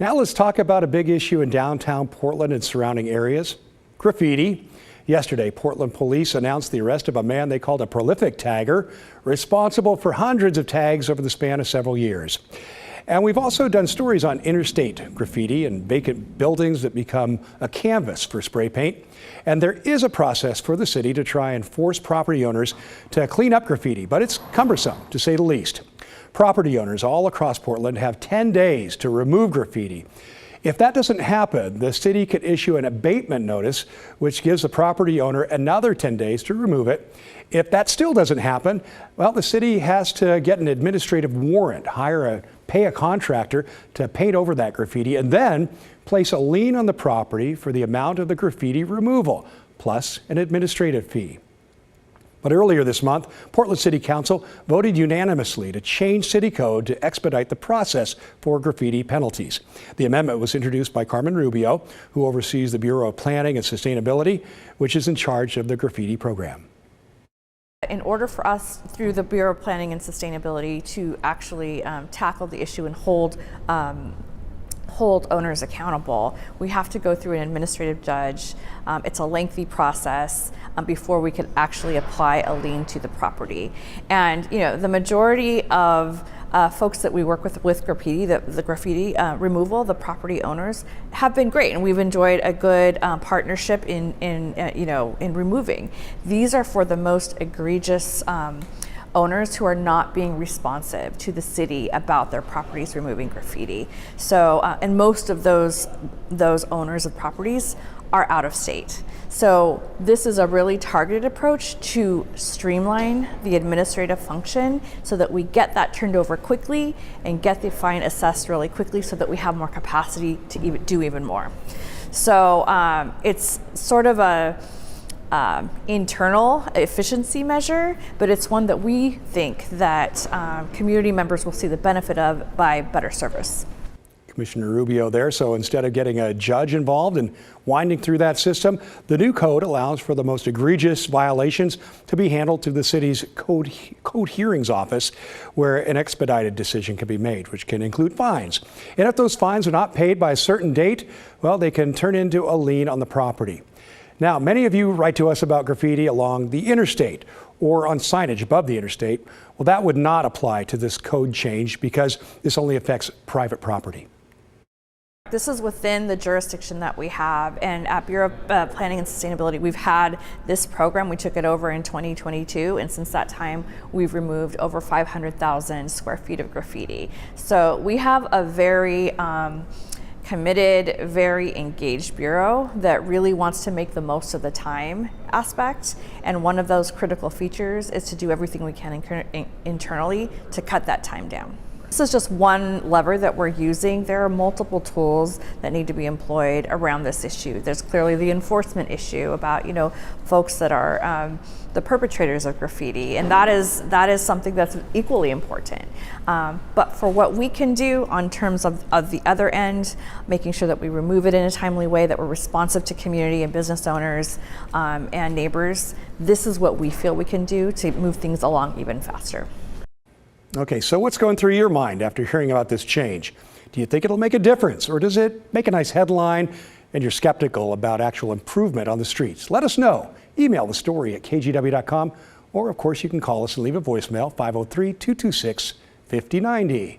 Now let's talk about a big issue in downtown Portland and surrounding areas, graffiti. Yesterday, Portland police announced the arrest of a man they called a prolific tagger, responsible for hundreds of tags over the span of several years. And we've also done stories on interstate graffiti and vacant buildings that become a canvas for spray paint. And there is a process for the city to try and force property owners to clean up graffiti, but it's cumbersome, to say the least. Property owners all across Portland have 10 days to remove graffiti. If that doesn't happen, the city could issue an abatement notice, which gives the property owner another 10 days to remove it. If that still doesn't happen, well, the city has to get an administrative warrant, pay a contractor to paint over that graffiti, and then place a lien on the property for the amount of the graffiti removal, plus an administrative fee. But earlier this month, Portland City Council voted unanimously to change city code to expedite the process for graffiti penalties. The amendment was introduced by Carmen Rubio, who oversees the Bureau of Planning and Sustainability, which is in charge of the graffiti program. In order for us, through the Bureau of Planning and Sustainability, to actually tackle the issue and hold owners accountable, we have to go through an administrative judge. It's a lengthy process before we could actually apply a lien to the property. And the majority of folks that we work with graffiti, the graffiti removal, the property owners, have been great, and we've enjoyed a good partnership in removing. These are for the most egregious owners who are not being responsive to the city about their properties removing graffiti. So, and most of those owners of properties are out of state. So this is a really targeted approach to streamline the administrative function so that we get that turned over quickly and get the fine assessed really quickly so that we have more capacity to do even more. So it's sort of a internal efficiency measure, but it's one that we think that community members will see the benefit of by better service. Commissioner Rubio there. So instead of getting a judge involved and winding through that system, the new code allows for the most egregious violations to be handled through the city's code hearings office, where an expedited decision can be made, which can include fines. And if those fines are not paid by a certain date, well, they can turn into a lien on the property. Now, many of you write to us about graffiti along the interstate or on signage above the interstate. Well, that would not apply to this code change because this only affects private property. This is within the jurisdiction that we have, and at Bureau of Planning and Sustainability, we've had this program. We took it over in 2022, and since that time, we've removed over 500,000 square feet of graffiti. So we have a very committed, very engaged bureau that really wants to make the most of the time aspect. And one of those critical features is to do everything we can internally to cut that time down. This is just one lever that we're using. There are multiple tools that need to be employed around this issue. There's clearly the enforcement issue about, folks that are the perpetrators of graffiti, and that is something that's equally important. But for what we can do on terms of the other end, making sure that we remove it in a timely way, that we're responsive to community and business owners and neighbors, this is what we feel we can do to move things along even faster. Okay, so what's going through your mind after hearing about this change? Do you think it'll make a difference, or does it make a nice headline and you're skeptical about actual improvement on the streets? Let us know. Email the story at kgw.com, or of course you can call us and leave a voicemail, 503-226-5090.